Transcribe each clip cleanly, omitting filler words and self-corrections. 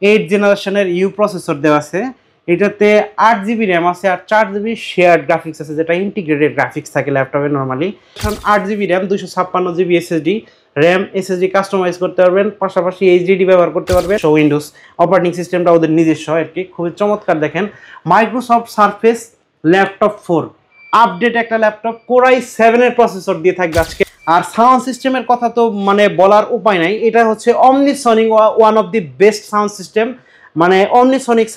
8 জেনারেশনের you processor দেওয়া আছে। এটাতে 8 জিবি র্যাম আছে আর 4 জিবি শেয়ার্ড গ্রাফিক্স আছে, যেটা ইন্টিগ্রেটেড গ্রাফিক্স থাকে ল্যাপটপে normally. 8 GB RAM, 256 GB SSD RAM, SSD customize করতে পারবেন, পাশাপাশি এইচডিডি ব্যবহার করতে পারবেন। উইন্ডোজ অপারেটিং সিস্টেমটা ওদের নিজস্ব আর কি, খুবই চমৎকার। দেখেন মাইক্রোসফট সারফেস ল্যাপটপ 4 আপডেট একটা ল্যাপটপ, কোরাই 7 এর প্রসেসর দিয়ে থাকবে আজকে। আর সাউন্ড সিস্টেমের কথা তো মানে বলার উপায় নাই, এটা হচ্ছে omnisonic, one of the best sound system, মানে omnisonic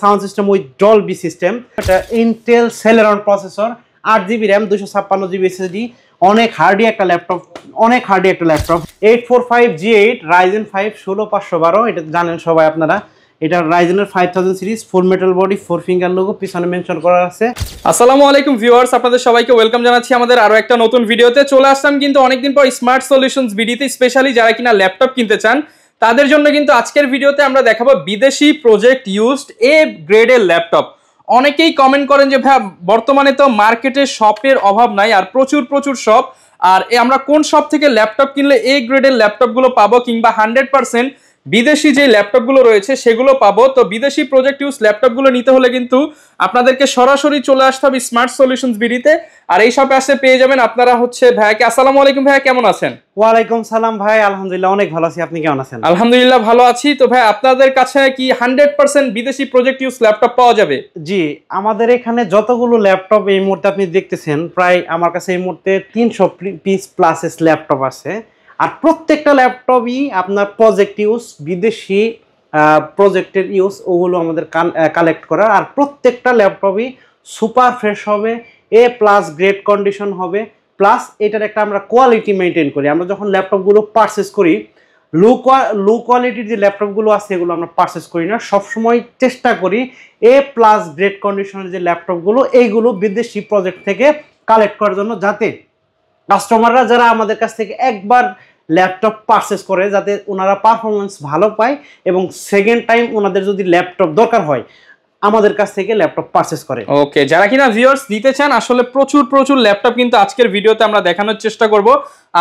sound system with Dolby system. এটা Intel Celeron processor, 8 GB RAM, 256 GB SSD, অনেক হার্ডি একটা ল্যাপটপ, অনেক হার্ডি একটা ল্যাপটপ। 845G8 রাইজেন 5 16512, এটা জানেন সবাই আপনারা। এটা রাইজেনের 5000 series, full metal body, 4 finger logo, পিছনে মেনশন করা আছে। আসসালামু আলাইকুম ভিউয়ার্স, আপনাদের সবাইকে ওয়েলকাম জানাচ্ছি আমাদের আরো একটা নতুন ভিডিওতে। চলে আসলাম কিন্তু অনেকদিন পর স্মার্ট সলিউশনস বিডিতে, স্পেশালি যারা কিনা ল্যাপটপ কিনতে চান তাদের জন্য কিন্তু আজকের ভিডিওতে আমরা দেখাবো বিদেশি প্রজেক্ট ইউজড এ গ্রেডের ল্যাপটপ। অনেকেই কমেন্ট করেন যে ভাই বর্তমানে তো মার্কেটে শপের অভাব নাই, আর প্রচুর শপ, আর আমরা কোন শপ থেকে ল্যাপটপ কিনলে এ গ্রেডের ল্যাপটপগুলো পাবো, কিংবা 100% বিদেশি যে ল্যাপটপগুলো রয়েছে সেগুলো পাবো। তো বিদেশি প্রজেক্ট ইউজ ল্যাপটপগুলো নিতে হলে কিন্তু আপনাদেরকে সরাসরি চলে আসতে হবে স্মার্ট সলিউশনস বিডিতে। আর এই শপে আসে পেয়ে যাবেন আপনারা হচ্ছে ভাইয়াকে। আসসালামু আলাইকুম ভাইয়া, কেমন আছেন? ওয়ালাইকুম সালাম ভাই, আলহামদুলিল্লাহ অনেক ভালো আছি, আপনি কেমন আছেন? আলহামদুলিল্লাহ ভালো আছি। তো ভাই আপনাদের কাছে কি 100% বিদেশি প্রজেক্ট ইউজ ল্যাপটপ পাওয়া যাবে? জি, আমাদের এখানে যতগুলো ল্যাপটপ এই মুহূর্তে আপনি দেখতেছেন, প্রায় আমার কাছে এই মুহূর্তে 300 পিস প্লাসেস ল্যাপটপ আছে। আর প্রত্যেকটা ল্যাপটপই আপনার প্রজেক্ট ইউজ, বিদেশি প্রজেক্টের ইউজ, ওগুলো আমাদের কালেক্ট করা। আর প্রত্যেকটা ল্যাপটপই সুপার ফ্রেশ হবে, A+ গ্রেড কন্ডিশন হবে, প্লাস এটার একটা আমরা কোয়ালিটি মেনটেন করি। আমরা যখন ল্যাপটপগুলো পারচেস করি, লো কোয়ালিটির যে ল্যাপটপগুলো আছে এগুলো আমরা পারচেস করি না, সবসময় চেষ্টা করি A+ গ্রেড কন্ডিশনের যে ল্যাপটপগুলো এইগুলো বিদেশি প্রজেক্ট থেকে কালেক্ট করার জন্য, যাতে কাস্টমাররা যারা আমাদের কাছ থেকে একবার ল্যাপটপ পারচেস করে যাতে ওনারা পারফরমেন্স ভালো পায় এবং সেকেন্ড টাইম ওনাদের যদি ল্যাপটপ দরকার হয় আমাদের কাছ থেকে ল্যাপটপ পারচেস করে। ওকে, যারা কিনা ভিউয়ার্স দিতে চান, আসলে প্রচুর ল্যাপটপ কিন্তু আজকের ভিডিওতে আমরা দেখানোর চেষ্টা করব।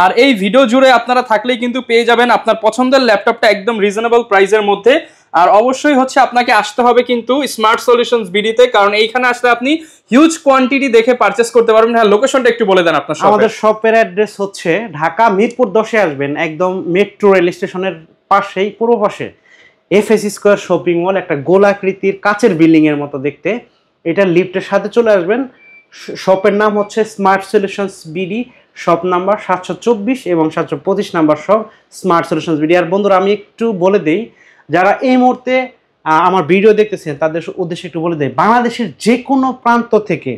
আর এই ভিডিও জুড়ে আপনারা থাকলেই কিন্তু পেয়ে যাবেন আপনার পছন্দের ল্যাপটপটা একদম রিজনেবল প্রাইসের মধ্যে। আর অবশ্যই হচ্ছে আপনাকে আসতে হবে কিন্তু স্মার্ট সলিউশনস বিডিতে, কারণ এইখানে আসলে আপনি হিউজ কোয়ান্টিটি দেখে পারচেস করতে পারবেন। হ্যাঁ, লোকেশনটা একটু বলে দেন আপনার। আমাদের শপের অ্যাড্রেস হচ্ছে ঢাকা মিরপুর 10-এ আসবেন, একদম মেট্রো রেল স্টেশনের পাশেই, পূর্ব পাশে FS স্কয়ার শপিং মল, একটা গোলাকৃতির কাচের বিল্ডিং এর মতো দেখতে। এটা লিফটের সাথে চলে আসবেন। শপের নাম হচ্ছে smart solutions BD, shop number 724 এবং 725 number shop smart solutions BD. আর বন্ধুরা আমি একটু বলে দেই, যারা এই মুহূর্তে আমার ভিডিও দেখতেছেন তাদের উদ্দেশ্যে একটু বলে দেই, বাংলাদেশের যে কোনো প্রান্ত থেকে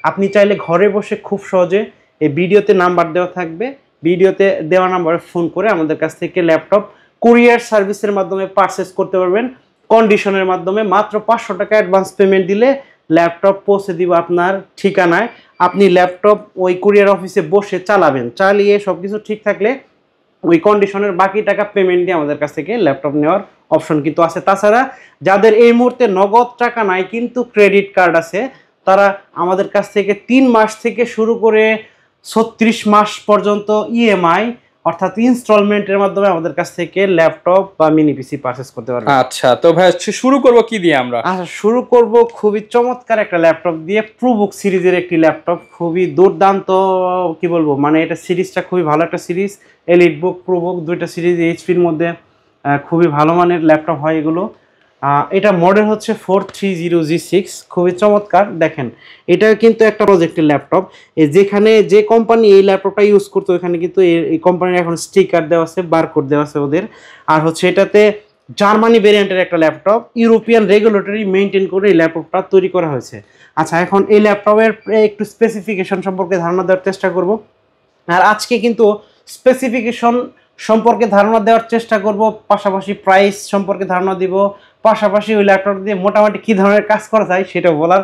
আপনি চাইলে ঘরে বসে খুব সহজে, এই ভিডিওতে নাম্বার দেওয়া থাকবে, ভিডিওতে দেওয়া নাম্বারে ফোন করে আমাদের কাছ থেকে ল্যাপটপ কুরিয়ার সার্ভিসের মাধ্যমে পারচেস করতে পারবেন। কন্ডিশনের মাধ্যমে মাত্র 500 টাকা অ্যাডভান্স পেমেন্ট দিলে ল্যাপটপ পৌঁছে দিব আপনার ঠিকানায়। আপনি ল্যাপটপ ওই কুরিয়ার অফিসে বসে চালাবেন, চালিয়ে সব কিছু ঠিক থাকলে ওই কন্ডিশনের বাকি টাকা পেমেন্ট দিয়ে আমাদের কাছ থেকে ল্যাপটপ নেওয়ার অপশন কিন্তু আছে। তাছাড়া যাদের এই মুহূর্তে নগদ টাকা নাই কিন্তু ক্রেডিট কার্ড আছে, তারা আমাদের কাছ থেকে 3 মাস থেকে শুরু করে 36 মাস পর্যন্ত EMI অর্থাৎ ইনস্টলমেন্টের মাধ্যমে আমাদের কাছ থেকে ল্যাপটপ বা মিনি পিসি পারচেস করতে পারবেন। আচ্ছা, তো ভাই শুরু করব কি দিয়ে আমরা? আচ্ছা, শুরু করব খুবই চমৎকার একটা ল্যাপটপ দিয়ে, প্রুবুক সিরিজের একটি ল্যাপটপ, খুবই দুর্দান্ত, কি বলবো, মানে এটা সিরিজটা খুবই ভালো একটা সিরিজ। এলিট বুক, প্রুবুক, দুইটা সিরিজ এইচপির মধ্যে খুবই ভালো মানের ল্যাপটপ হয় এগুলো। এটা মডেল হচ্ছে 430G6, খুবই চমৎকার। দেখেন এটা কিন্তু একটা প্রজেক্টের ল্যাপটপ, যেখানে যে কোম্পানি এই ল্যাপটপটা ইউজ করতো ওখানে কিন্তু এই কোম্পানির এখন স্টিকার দেওয়া আছে, বারকোড দেওয়া আছে ওদের। আর হচ্ছে এটাতে জার্মানি ভেরিয়েন্টের একটা ল্যাপটপ, ইউরোপিয়ান রেগুলেটরি মেনটেন করে এই ল্যাপটপটা তৈরি করা হয়েছে। আচ্ছা, এখন এই ল্যাপটপের একটু স্পেসিফিকেশন সম্পর্কে ধারণা দেওয়ার চেষ্টা করব। আর আজকে কিন্তু স্পেসিফিকেশন সম্পর্কে ধারণা দেওয়ার চেষ্টা করব, পাশাপাশি প্রাইস সম্পর্কে ধারণা দিব, পাশাপাশি ওই ল্যাপটপ দিয়ে মোটামুটি কি ধরনের কাজ করা যায় সেটা বলার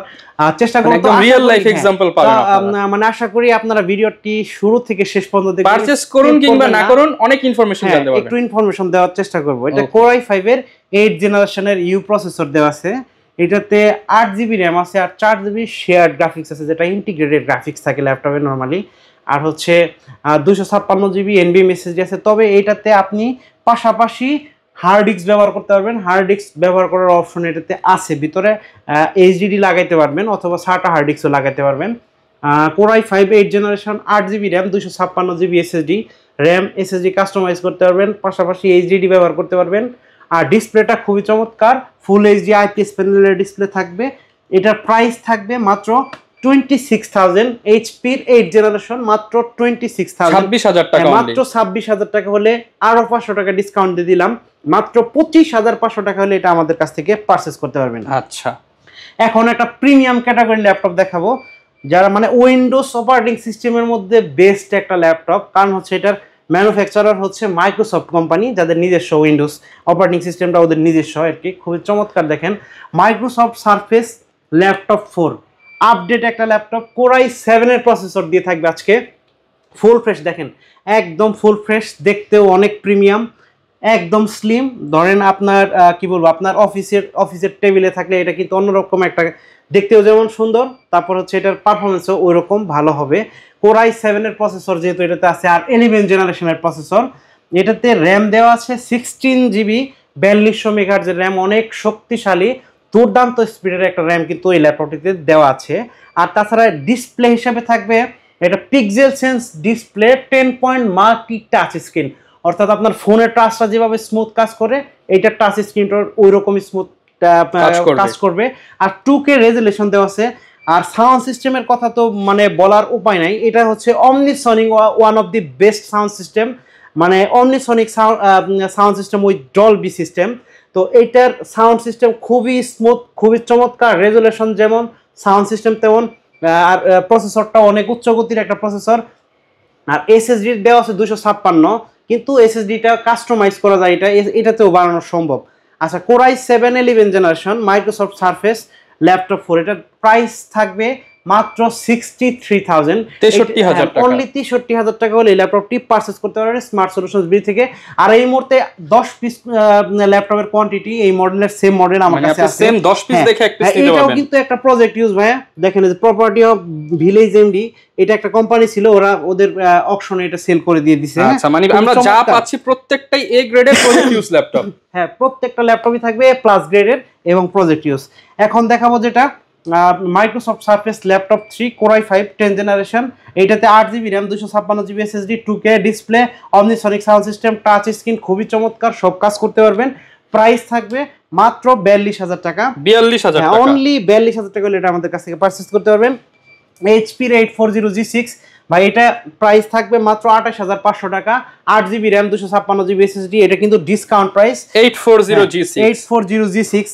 চেষ্টা করব। একদম রিয়েল লাইফ এক্সাম্পল পাবেন আপনারা। মানে আশা করি আপনারা ভিডিওটি শুরু থেকে শেষ পর্যন্ত দেখবেন, পারচেজ করুন কিংবা না করুন অনেক ইনফরমেশন জানতে পারবেন। একটু ইনফরমেশন দেওয়ার চেষ্টা করব। এটা কোরাই 5 এর 8 জেনারেশনের ইউ প্রসেসর দেওয়া আছে। এটাতে 8 জিবি র্যাম আছে আর 4 জিবি শেয়ার্ড গ্রাফিক্স আছে, যেটা ইন্টিগ্রেটেড গ্রাফিক্স থাকে ল্যাপটপে নর্মালি। আর হচ্ছে 256 জিবি NVMe SSD আছে। তবে এটাতে আপনি পাশাপাশি হার্ড ডিস্ক ব্যবহার করতে পারবেন। হার্ড ডিস্ক ব্যবহার করার অপশন এটাতে আছে, ভিতরে এইচডিডি লাগাইতে পারবেন অথবা SATA হার্ড ডিস্কও লাগাইতে পারবেন। Core i5 8 generation, 8GB RAM, 256GB SSD, RAM SSD customize করতে পারবেন, পাশাপাশি এইচডিডি ব্যবহার করতে পারবেন। আর ডিসপ্লেটা খুবই চমৎকার, ফুল এইচডি IPS প্যানেলের ডিসপ্লে থাকবে। এটার প্রাইস থাকবে মাত্র 26,000, এইচপির 8 জেনারেশন মাত্র 26,000, 26,000 টাকা, মাত্র 26,000 টাকা হলে আরো 500 টাকা ডিসকাউন্ট দিয়ে দিলাম, মাত্র 25,500 টাকা হলে এটা আমাদের কাছ থেকে পারচেজ করতে পারবেন। আচ্ছা, এখন একটা প্রিমিয়াম ক্যাটাগরি ল্যাপটপ দেখাবো, যারা মানে উইন্ডোজ অপারেটিং সিস্টেমের মধ্যে বেস্ট একটা ল্যাপটপ, কারণ হচ্ছে এটার ম্যানুফ্যাকচারার হচ্ছে মাইক্রোসফট কোম্পানি, যাদের নিজস্ব উইন্ডোজ অপারেটিং সিস্টেমটা ওদের নিজস্ব আর কি, খুবই চমৎকার। দেখেন মাইক্রোসফট সারফেস ল্যাপটপ 4 আপডেট একটা ল্যাপটপ, Core i7 এর প্রসেসর দিয়ে থাকবে আজকে, ফুল ফ্রেশ। দেখেন একদম ফুল ফ্রেশ, দেখতেও অনেক প্রিমিয়াম, একদম স্লিম। ধরেন আপনার কি বলবো, আপনার অফিসের টেবিলে থাকলে এটা কিন্তু অন্যরকম একটা, দেখতেও যেমন সুন্দর, তারপর হচ্ছে এটার পারফরমেন্সও ওই রকম ভালো হবে। Core i7 এর প্রসেসর যেহেতু এটাতে আছে, আর 11 জেনারেশনের প্রসেসর, এটাতে র্যাম দেওয়া আছে 16GB, 4200 মেগাহার্জের র্যাম, অনেক শক্তিশালী দুর্দান্ত স্পিডের একটা র্যাম কিন্তু এই ল্যাপটপটিতে দেওয়া আছে। আর তাছাড়া ডিসপ্লে হিসাবে থাকবে এটা pixel sense display 10 point multi touch screen, অর্থাৎ আপনার ফোনের টাচটা যেভাবে স্মুথ কাজ করে এইটা টাচ স্ক্রিনটার ওই রকমই স্মুথ কাজ করবে। আর 2K রেজুলেশন দেওয়া আছে। আর সাউন্ড সিস্টেমের কথা তো মানে বলার উপায় নাই, এটা হচ্ছে omnisonic, one of the best sound system, মানে omnisonic sound system with Dolby system. তো এইটার সাউন্ড সিস্টেম খুবই স্মুথ, খুবই চমৎকার, রেজুলেশন যেমন সাউন্ড সিস্টেম তেমন। আর প্রসেসরটা অনেক উচ্চ গতির একটা প্রসেসর। আর এসএসডি দেওয়া আছে 256, কিন্তু এসএসডিটা কাস্টমাইজ করা যায়, এটাতেও বানানো সম্ভব। আচ্ছা, Core i7 11 generation Microsoft Surface laptop 4, এটার প্রাইস থাকবে মাত্র 63,000, 63,000 টাকা, অনলি 63,000 টাকা হলে এই ল্যাপটপটি পারচেজ করতে পারবেন স্মার্ট সলিউশনস বি থেকে। আর এই মুহূর্তে 10 পিস ল্যাপটপের কোয়ান্টিটি এই মডেলের, সেম মডেল আমার কাছে আছে, সেম 10 পিস দেখে এক পিস নিতে পারবেন। এটাও কিন্তু একটা প্রজেক্ট ইউজ ভাইয়া, দেখেন এই যে প্রপার্টি অফ ভিলেজ এমডি, এটা একটা কোম্পানি ছিল, ওরা ওদের অকশনে এটা সেল করে দিয়ে দিয়েছে। আচ্ছা, মানে আমরা যা পাচ্ছি প্রত্যেকটাই এ গ্রেডের প্রজেক্ট ইউজ ল্যাপটপ। হ্যাঁ, প্রত্যেকটা ল্যাপটপই থাকবে প্লাস গ্রেডের এবং প্রজেক্ট ইউজ। এখন দেখাবো যেটা Microsoft Surface laptop 3 Core i5 10 generation, এইটাতে 8GB RAM, 256GB SSD, 2K display, omnisonic sound system, touch screen, খুবই চমৎকার, সব কাজ করতে পারবেন। প্রাইস থাকবে মাত্র 42,000 টাকা, 42,000 টাকা, অনলি 42,000 টাকা হলে এটা আমাদের কাছ থেকে পারচেজ করতে পারবেন। HP 840G6 ভাই, এটা প্রাইস থাকবে মাত্র 28,500 টাকা, 8GB র্যাম, 256GB SSD, এটা কিন্তু discount price. 840G6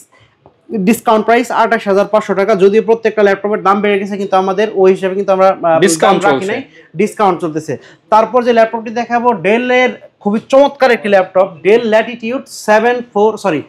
discount price 28,500 টাকা। যদিও প্রত্যেকটা ল্যাপটপের দাম বেড়ে গেছে, কিন্তু আমাদের ওই হিসাবে কিন্তু আমরা ডিসকাউন্ট রাখি নাই, ডিসকাউন্ট চলতেছে। তারপর যে ল্যাপটপটি দেখাবো, ডেলের খুবই চমৎকার একটি laptop, del Latitude 5420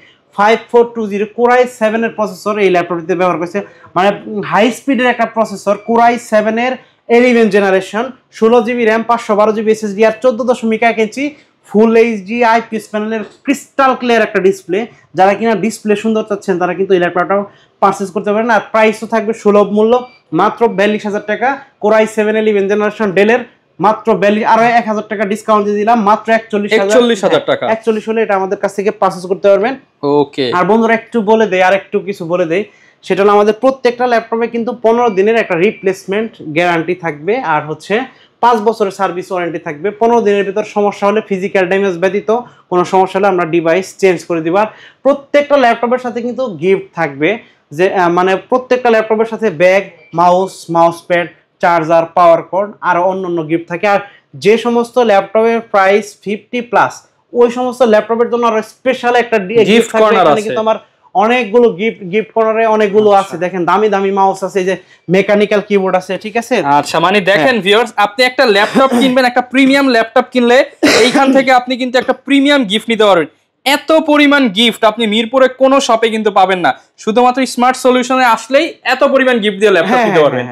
Core i7 এর প্রসেসর এই ল্যাপটপটিতে ব্যবহার করেছে, মানে হাই স্পিডের একটা প্রসেসর। Core i7 এর 11 generation, 16GB RAM, 512GB SSD, আর 14.1 ইঞ্চি ফুল এইচডি IPS প্যানেলের ক্রিস্টাল ক্লিয়ার একটা ডিসপ্লে। যারা কিনা ডিসপ্লে সুন্দর চাচ্ছেন তারা কিন্তু এই ল্যাপটপটাও পারচেজ করতে পারেন। আর প্রাইসও থাকবে সুলভ মূল্য, মাত্র 42,000 টাকা। Core i7 11 জেনারেশন ডেলের মাত্র 42, আরো 1,000 টাকা ডিসকাউন্ট দিয়ে দিলাম, মাত্র 41,000 টাকা। 41 হলে এটা আমাদের কাছ থেকে পারচেজ করতে পারবেন। ওকে। আর বন্ধুরা একটু বলে দেই, আর একটু কিছু বলে দেই, সেটা হলো আমাদের প্রত্যেকটা ল্যাপটপে কিন্তু 15 দিনের একটা রিপ্লেসমেন্ট গ্যারান্টি থাকবে, আর হচ্ছে 5 বছরের সার্ভিস ওয়ারেন্টি থাকবে। 15 দিনের ভিতর সমস্যা হলে, ফিজিক্যাল ড্যামেজ ব্যতীত কোনো সমস্যা হলে আমরা ডিভাইস চেঞ্জ করে দিব। আর প্রত্যেকটা ল্যাপটপের সাথে কিন্তু গিফট থাকবে, যে মানে প্রত্যেকটা ল্যাপটপের সাথে bag, mouse pad, charger, power cord, আর অন্যান্য গিফট থাকে। আর যে সমস্ত ল্যাপটপের প্রাইস 50+, ওই সমস্ত ল্যাপটপের জন্য আরো স্পেশাল একটা গিফট কর্নার আছে। কিন্তু আমার অনেকগুলো গিফট কর্নারে অনেকগুলো আছে, দেখেন দামি দামি মাউস আছে, যে মেকানিক্যাল কিবোর্ড আছে, ঠিক আছে। আচ্ছা, মানে দেখেন ভিউয়ার্স, আপনি একটা ল্যাপটপ কিনবেন, একটা প্রিমিয়াম ল্যাপটপ কিনলে এইখান থেকে আপনি কিন্তু একটা প্রিমিয়াম গিফট নিতে পারবেন। এত পরিমাণ গিফট আপনি মিরপুরে কোনো শপে কিন্তু পাবেন না, শুধুমাত্র স্মার্ট সলিউশনে আসলেই এত পরিমাণ গিফট দিয়ে ল্যাপটপ নিতে পারবেন।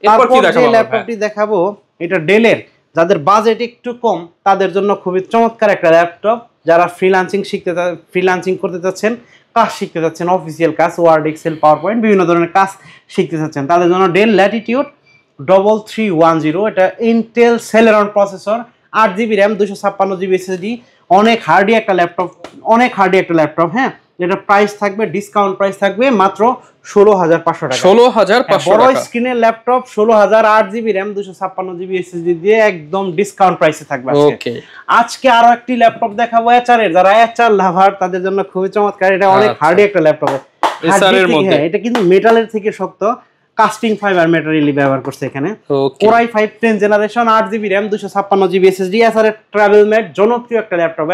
এরপর কি দেখাবো? ল্যাপটপটি দেখাবো, এটা ডেলের, যাদের বাজেট একটু কম তাদের জন্য খুবই চমৎকার একটা ল্যাপটপ। যারা ফ্রিল্যান্সিং করতে চাচ্ছেন, কাজ শিখতে চাচ্ছেন, অফিসিয়াল কাজ, ওয়ার্ড, এক্সেল, পাওয়ার পয়েন্ট, বিভিন্ন ধরনের কাজ শিখতে চাচ্ছেন, তাদের জন্য ডেল ল্যাটিটিউড 3310, এটা Intel Celeron processor, 8GB RAM, 256GB SSD, অনেক হার্ডি একটা ল্যাপটপ, হ্যাঁ। যেটা প্রাইস থাকবে, ডিসকাউন্ট প্রাইস থাকবে মাত্র 16,500 টাকা। 16,500 বড় টাকা স্ক্রিনের laptop 16,000, 8GB RAM, 256GB SSD দিয়ে একদম ডিসকাউন্ট প্রাইসে থাকবে আজকে। ওকে, আজকে আরো একটি ল্যাপটপ দেখাবো এচআর এর, যারা এচআর লাভার তাদের জন্য খুবই চমৎকার। এটা অনেক হার্ডি একটা ল্যাপটপ, এচআর এর মধ্যে। এটা কিন্তু মেটালের থেকে শক্ত, কাস্টিং ফাইবার ম্যাটেরিয়াল ব্যবহার করছে এখানে। Core i5 10th generation, 8GB RAM, 256GB SSD, HR এর ট্রাভেল ম্যাট, জনপ্রিয় একটা ল্যাপটপ।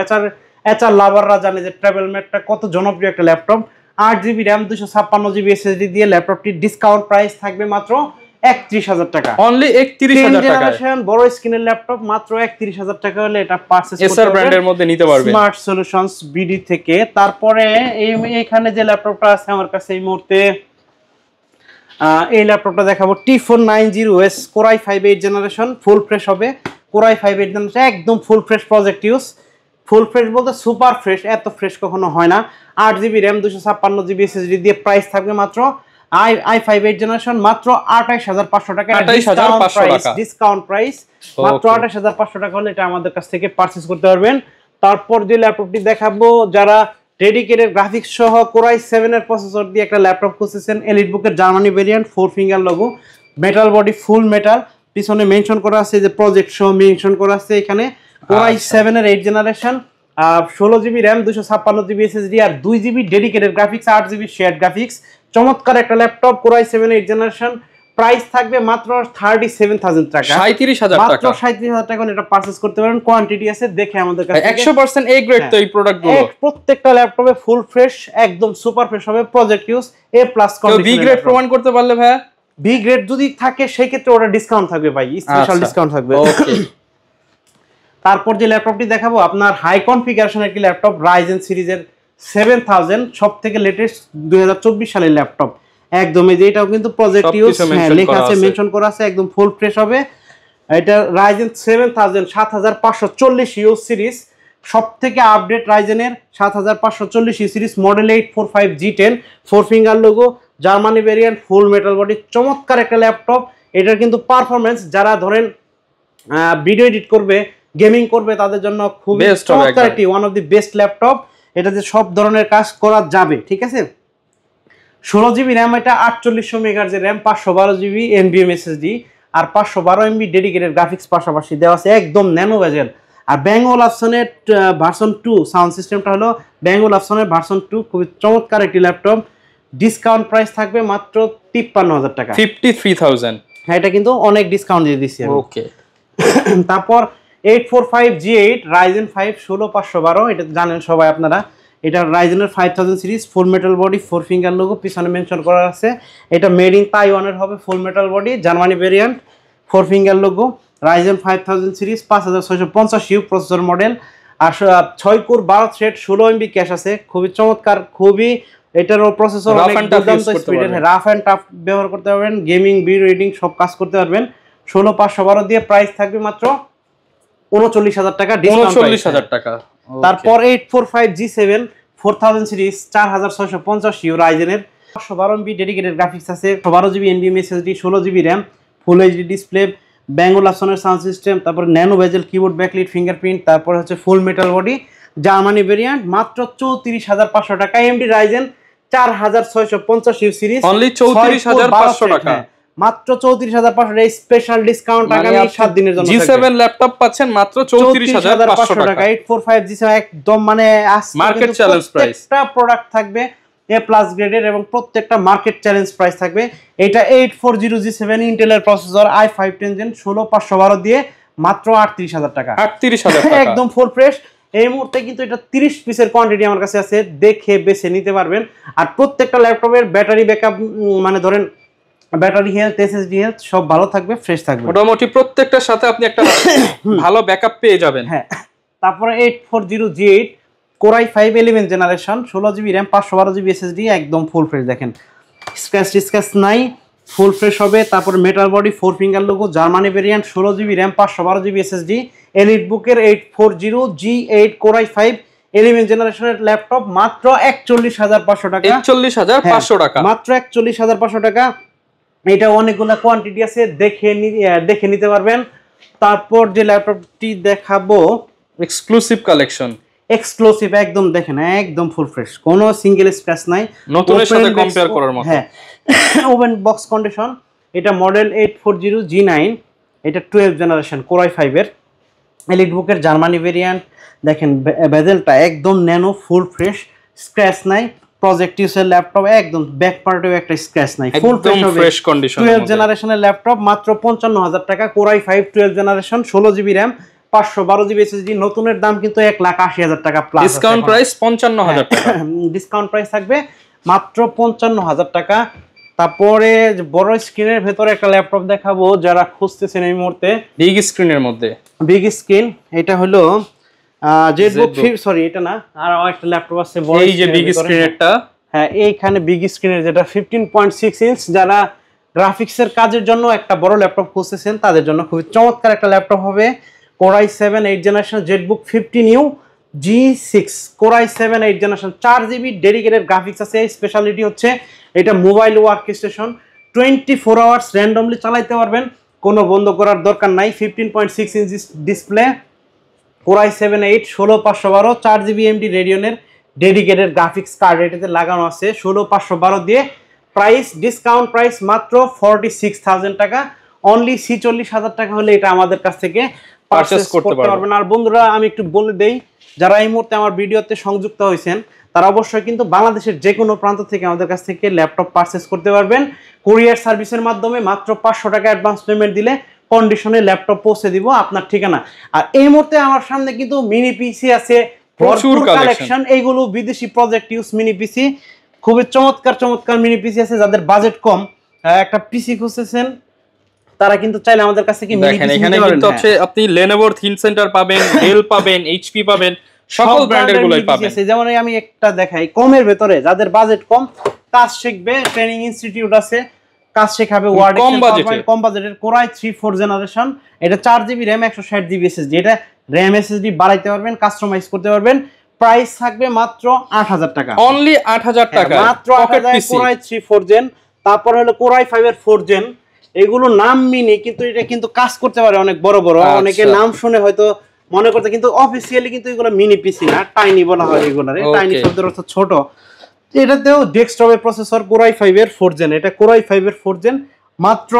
এচআর লাভাররা জানে যে ট্রাভেল ম্যাটটা কত জনপ্রিয় একটা laptop. 8GB RAM, 256GB SSD দিয়ে ল্যাপটপটির ডিসকাউন্ট প্রাইস থাকবে মাত্র 31,000 টাকা। অনলি 31,000 টাকা। জেনারেশন বড় স্ক্রিনের ল্যাপটপ মাত্র 31,000 টাকা হলে এটা পারচেজ করতে এসআর ব্র্যান্ডের মধ্যে নিতে পারবেন স্মার্ট সলিউশনস বিডি থেকে। তারপরে এইখানে যে ল্যাপটপটা আছে আমার কাছে এই মুহূর্তে, এই ল্যাপটপটা দেখাবো, T490S Core i5 8th generation, full fresh হবে। Core i5 8th জেনারেশন একদম full fresh project use. Full fresh বলতে সুপার ফ্রেশ, এত ফ্রেশ কখনো হয় না। 8GB RAM, 256GB SSD দিয়ে প্রাইস থাকবে মাত্র i5 8th জেনারেশন মাত্র 28,500 টাকা। 28,500 টাকা ডিসকাউন্ট প্রাইস মাত্র 28,500 টাকা হলে এটা আমাদের কাছ থেকে পারচেজ করতে পারবেন। তারপর যে ল্যাপটপটি দেখাবো, যারা ডেডিকেটেড গ্রাফিক্স সহ Core i7 এর প্রসেসর দিয়ে একটা ল্যাপটপ খুঁজতেছেন, এলিটবুকের Germany variant, 4 finger logo, metal body, full metal, পিছনে মেনশন করা আছে যে প্রজেক্ট সহ মেনশন করা আছে এখানে। Core i7 এর 8th generation, 16GB RAM, 256GB SSD আর 2GB dedicated graphics, 8GB shared graphics. চমৎকার একটা laptop Core i7 8th generation, price থাকবে মাত্র 37,000 টাকা। 37,000 টাকা, মাত্র 37,000 টাকা এটা পারচেজ করতে পারেন। কোয়ান্টিটি আছে দেখে আমাদের কাছে 100% এ গ্রেড তো এই প্রোডাক্টগুলো। প্রত্যেকটা ল্যাপটপে ফুল ফ্রেশ, একদম সুপার ফ্রেশ হবে, project use, A+ condition. B grade প্রমাণ করতে পারলে ভাইয়া, বি গ্রেড যদি থাকে সেই ক্ষেত্রে ওটা ডিসকাউন্ট থাকবে ভাই, স্পেশাল ডিসকাউন্ট থাকবে। ওকে, তারপর যে ল্যাপটপটি দেখাবো আপনার হাই কনফিগারেশনের একটি ল্যাপটপ, Ryzen সিরিজের 7000, সবথেকে লেটেস্ট 2024 সালের ল্যাপটপ। একদম এই যে এটাও কিন্তু প্রজেক্ট ইউজ, লেখা আছে, মেনশন করা আছে, একদম ফুল ফ্রেশ হবে। এটা Ryzen 7000 7540U সিরিজ, সবথেকে আপডেট রাইজেনের 7540U series, model 845 G10, 4 finger logo, Germany variant, full metal body, চমৎকার একটা ল্যাপটপ। এটার কিন্তু পারফরমেন্স, যারা ধরেন ভিডিও এডিট করবে, গেমিং করবে, তাদের জন্য খুবই চমৎকার একটি one of the best laptop. এটাতে সব ধরনের কাজ করা যাবে, ঠিক আছে। 16GB RAM, এটা 4800 MHz RAM, 512GB NVMe SSD আর 512 MB ডেডিকেটেড গ্রাফিক্স পাশাপাশি দেওয়া আছে, একদম ন্যানো বেজেল। আর Bang & Olufsen'ের ভার্সন 2 সাউন্ড সিস্টেমটা হলো Bang & Olufsen'ের ভার্সন 2, খুবই চমৎকার একটি ল্যাপটপ। ডিসকাউন্ট প্রাইস থাকবে মাত্র 53,000 টাকা, 53,000। হ্যাঁ, এটা কিন্তু অনেক ডিসকাউন্ট দিয়ে দিচ্ছি। ওকে, তারপর 845 G8 Ryzen 5 16512, এটা জানেন সবাই আপনারা। এটা রাইজেনের 5000 series, full metal body, 4 finger logo, পিছনে মেনশন করা আছে। এটা মেড ইন তাইওয়ানের হবে, full metal body, Germany variant, 4 finger logo, Ryzen 5000 series, 5650U processor model, আর 6 কোর 12 থ্রেড, 16 MB ক্যাশ আছে। খুবই চমৎকার, খুবই এটারও প্রসেসর অনেক দুর্দান্ত স্পিডের, রাফ এন্ড টাফ ব্যবহার করতে পারবেন, গেমিং, ভিডিও এডিটিং সব কাজ করতে পারবেন। 16512 দিয়ে প্রাইস থাকবে মাত্র 39,000 টাকা, ডিসকাউন্ট 39,000 টাকা। তারপর 845 G7 4000 সিরিজ, 4650U রাইজেনের, 512 MB ডেডিকেটেড গ্রাফিক্স আছে, 12GB NVMe SSD, 16GB RAM, ফুল HD ডিসপ্লে, Bang & Olufsen'ের সাউন্ড সিস্টেম, তারপর nano bezel keyboard, backlit, fingerprint, তারপর হচ্ছে full metal body, Germany variant, মাত্র 34,500 টাকা। AMD Ryzen 4650U series, only 34,500 টাকা, মাত্র 34,500 এই স্পেশাল ডিসকাউন্ট আগামী 7 দিনের জন্য। G7 ল্যাপটপ পাচ্ছেন মাত্র 34,500 টাকা। 845 G7 একদম মানে মার্কেট চ্যালেঞ্জ প্রাইস। প্রত্যেকটা প্রোডাক্ট থাকবে A+ গ্রেডের এবং প্রত্যেকটা মার্কেট চ্যালেঞ্জ প্রাইস থাকবে। এটা 840 G7 ইন্টেলের প্রসেসর, i5 10 Gen 16512 দিয়ে মাত্র 38,000 টাকা। 38,000 টাকা, একদম ফুল ফ্রেশ। এই মুহূর্তে কিন্তু এটা 30 পিসের কোয়ান্টিটি আমার কাছে আছে, দেখে বেছে নিতে পারবেন। আর প্রত্যেকটা ল্যাপটপের ব্যাটারি ব্যাকআপ, মানে ধরেন ব্যাটারি হেলথ, এসএসডি হেলথ সব ভালো থাকবে, ফ্রেশ থাকবে। মোটামুটি প্রত্যেকটার সাথে আপনি একটা ভালো ব্যাকআপ পেয়ে যাবেন। হ্যাঁ, তারপরে 840 G8 Core i5 11th generation, 16GB RAM, 512GB SSD, একদম ফুল ফ্রেশ। দেখেন স্ক্র্যাচ নাই, ফুল ফ্রেশ হবে। তারপর metal body, 4 finger logo, Germany variant, 16GB RAM, 512GB SSD, এলিটবুকের 840 G8 Core i5 11th জেনারেশনের ল্যাপটপ, মাত্র 41,500 টাকা। 41,500 টাকা, মাত্র 41,500 টাকা। এটা অনেকগুলো কোয়ান্টিটি আছে, দেখে নিতে পারবেন। তারপর যে ল্যাপটপটি দেখাবো, এক্সক্লুসিভ কালেকশন, এক্সক্লুসিভ একদম, দেখেন একদম ফুল ফ্রেশ, কোনো সিঙ্গেল স্ক্র্যাচ নাই, নতুনের সাথে কম্পেয়ার করার মতো। হ্যাঁ, ওপেন বক্স কন্ডিশন। এটা মডেল 840 G9, এটা 12 জেনারেশন Core i5 এর এলিটবুকের জার্মানি ভেরিয়েন্ট। দেখেন বেজেলটা একদম ন্যানো, ফুল ফ্রেশ, স্ক্র্যাচ নাই। প্রজেক্ট ইউজের ল্যাপটপ, একদম ব্যাক পার্টেও একটা স্ক্র্যাচ নাই, ফুল ফ্রেশ কন্ডিশন। 12 জেনারেশনের ল্যাপটপ মাত্র 55,000 টাকা। Core i5 12 generation, 16GB RAM, 512GB SSD। নতুনের দাম কিন্তু 1,80,000 টাকা প্লাস, ডিসকাউন্ট প্রাইস 55,000 টাকা। ডিসকাউন্ট প্রাইস থাকবে মাত্র 55,000 টাকা। তারপরে বড় স্ক্রিনের ভেতরে একটা ল্যাপটপ দেখাবো যারা খুঁজতেছেন এই মুহূর্তে বিগ স্ক্রিনের মধ্যে। বিগ স্ক্রিন, এটা হলো জেটবুক, সরি এটা না, আর একটা ল্যাপটপ আছে বড়, এই যে বিগ স্ক্রিনেরটা। হ্যাঁ, এইখানে বিগ স্ক্রিনের যেটা 15.6 ইঞ্চ, যারা গ্রাফিক্সের কাজের জন্য একটা বড় ল্যাপটপ খুঁজতেছেন তাদের জন্য খুবই চমৎকার একটা ল্যাপটপ হবে। Core i7 8 generation ZBook 15U G6, Core i7 8 generation, 4GB dedicated graphics আছে। স্পেশালিটি হচ্ছে এটা mobile workstation, 24 hours randomly চালাইতে পারবেন, কোনো বন্ধ করার দরকার নাই। 15.6 inch display, Core i7 8 16512, 4GB AMD রেডিয়নের ডেডিকেটেড গ্রাফিক্স কার্ড এটাতে লাগানো আছে। 16512 দিয়ে প্রাইস, ডিসকাউন্ট প্রাইস মাত্র 46,000 টাকা। অনলি 46,000 টাকা হলে এটা আমাদের কাছ থেকে পারচেজ করতে পারবেন। আর বন্ধুরা আমি একটু বলে দেই, যারা এই মুহূর্তে আমার ভিডিওতে সংযুক্ত হয়েছেন তারা অবশ্যই কিন্তু বাংলাদেশের যে কোনো প্রান্ত থেকে আমাদের কাছ থেকে ল্যাপটপ পারচেজ করতে পারবেন। কুরিয়ার সার্ভিসের মাধ্যমে মাত্র 500 টাকা অ্যাডভান্স পেমেন্ট দিলে কন্ডিশনে ল্যাপটপ পৌঁছে দিব আপনার ঠিকানা। আর এই মুহূর্তে আমার সামনে কিন্তু মিনি পিসি আছে, প্রচুর কালেকশন। এইগুলো বিদেশি প্রজেক্ট ইউজ মিনি পিসি, খুবই চমৎকার চমৎকার মিনি পিসি আছে। যাদের বাজেট কম, একটা পিসি খুঁজতেছেন তারা কিন্তু চাইলে আমাদের কাছ থেকে মিনি পিসি এখানে কিন্তু হচ্ছে আপনি Lenovo ThinkCentre পাবেন, Dell পাবেন, HP পাবেন, সকল ব্র্যান্ডের গুলোই পাবেন। যেমন আমি একটা দেখাই কমের ভেতরে, যাদের বাজেট কম, কাজ শিখবে, ট্রেনিং ইনস্টিটিউট আছে, কাজ শেখাবে, ওয়ার্ড কম বাজেটের Core i3 4 জেনারেশন, এটা 4GB RAM 160GB SSD। এটা RAM SSD বাড়াইতে পারবেন, কাস্টমাইজ করতে পারবেন। প্রাইস থাকবে মাত্র 8,000 টাকা, অনলি 8,000 টাকা, মাত্র 8,000। Core i3 4 জেন, তারপর হলো Core i5 এর 4 জেন। এগুলো নাম মিনি, কিন্তু এটা কিন্তু কাজ করতে পারে অনেক বড় বড়। অনেকে নাম শুনে হয়তো মনে করতে, কিন্তু অফিসিয়ালি কিন্তু এগুলো মিনি পিসি না, টাইনি বলা হয় এগুলারে। টাইনি শব্দের অর্থ ছোট। এটাতেও ডেস্কটপের প্রসেসর Core i5 এর 4 জেন, এটা Core i5 এর 4 জেন, মাত্র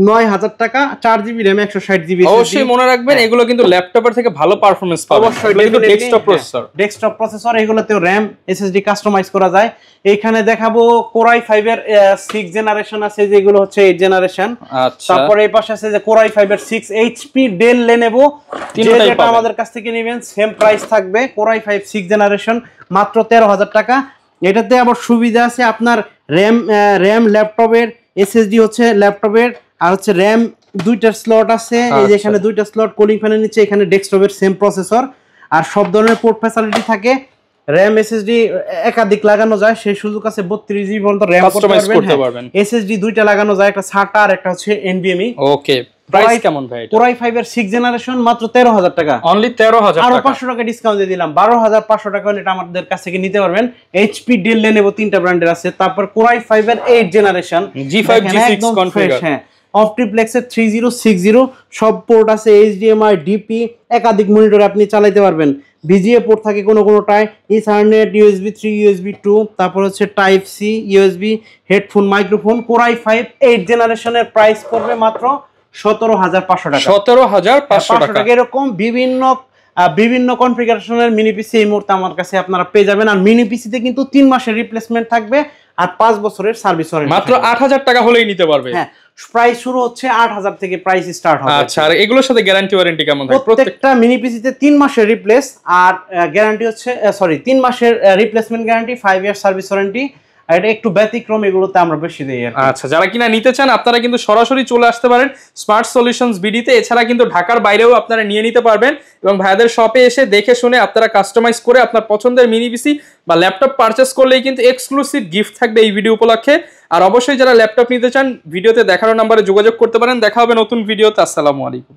9,000 টাকা, 4GB RAM 160GB। অবশ্যই মনে রাখবেন এগুলো কিন্তু ল্যাপটপের থেকে ভালো পারফরম্যান্স পাবে। অবশ্যই কিন্তু ডেস্কটপ প্রসেসর, এগুলোতেও RAM SSD কাস্টমাইজ করা যায়। এইখানে দেখাবো Core i5 এর 6 জেনারেশন আছে, যেগুলো হচ্ছে 8 জেনারেশন। আচ্ছা, তারপরে এই পাশে আছে যে Core i5 এর 6, HP, Dell, Lenovo, যেটা আমাদের কাছ থেকে নেবেন সেম প্রাইস থাকবে। Core i5 6 জেনারেশন মাত্র 13,000 টাকা। এটাতে আবার সুবিধা আছে, আপনার RAM ল্যাপটপের, SSD হচ্ছে ল্যাপটপের, আর হচ্ছে RAM দুইটার স্লট আছে। এই যে এখানে দুইটা স্লট, কুলিং ফ্যানের নিচে, এখানে ডেস্কটপের সেম প্রসেসর, আর সব ধরনের পোর্ট ফ্যাসিলিটি থাকে। RAM SSD একাধিক লাগানো যায়, সেই সুযোগ আছে। 32GB পর্যন্ত RAM করতে পারবেন। SSD দুইটা লাগানো যায়, একটা SATA আর একটা হচ্ছে NVMe। ওকে, প্রাইস কেমন ভাই? Core i5 এর 6 জেনারেশন মাত্র 13,000 টাকা, অনলি 13,000 টাকা। আরো 500 টাকা ডিসকাউন্ট দিয়ে দিলাম, 12,500 টাকা হলে এটা আমাদের কাছ থেকে নিতে পারবেন। HP, Dell, Lenovo তিনটা ব্র্যান্ডের আছে। তারপর Core i5 এর 8 জেনারেশন G5 G6 কনফিগার, হ্যাঁ, অপটিপ্লেক্সের 3060 সব পোর্ট আছে, HDMI, DP, একাধিক মনিটর আপনি চালাতে পারবেন। VGA পোর্ট থাকে কোনোটায়, ইথারনেট, USB 3, USB 2, তারপর হচ্ছে type C, USB, headphone, microphone. Core i5 8 জেনারেশনের প্রাইস পড়বে মাত্র 17,500 টাকা, 17,500 টাকা। এরকম বিভিন্ন কনফিগারেশনের মিনি পিসি এই মুহূর্তে আমার কাছে আপনারা পেয়ে যাবেন। আর মিনি পিসিতে কিন্তু 3 মাসের রিপ্লেসমেন্ট থাকবে আর 5 বছরের সার্ভিস ওয়ারেন্টি। মাত্র 8,000 টাকা হলেই নিতে পারবে। হ্যাঁ, প্রাইস শুরু হচ্ছে 8,000 থেকে, প্রাইস স্টার্ট হবে। আচ্ছা, আর এগুলোর সাথে গ্যারান্টি ওয়ারেন্টি কেমন থাকে? প্রত্যেকটা মিনি পিসিতে 3 মাসের রিপ্লেস আর গ্যারান্টি হচ্ছে 3 মাসের replacement guarantee, 5 year service warranty. এটা একটু ব্যতিক্রম, এগুলোতে আমরা বেশি দেই। আচ্ছা, যারা কিনা নিতে চান আপনারা কিন্তু সরাসরি চলে আসতে পারেন স্মার্ট সলিউশনস বিডিতে। এছাড়া কিন্তু ঢাকার বাইরেও আপনারা নিয়ে নিতে পারবেন, এবং ভাইয়াদের শপে এসে দেখে শুনে আপনারা কাস্টমাইজ করে আপনার পছন্দের মিনি পিসি বা ল্যাপটপ পারচেস করলেই কিন্তু এক্সক্লুসিভ গিফট থাকবে এই ভিডিও উপলক্ষে। আর অবশ্যই যারা ল্যাপটপ নিতে চান ভিডিওতে দেখানো নাম্বারে যোগাযোগ করতে পারেন। দেখা হবে নতুন ভিডিওতে। আসসালামু আলাইকুম।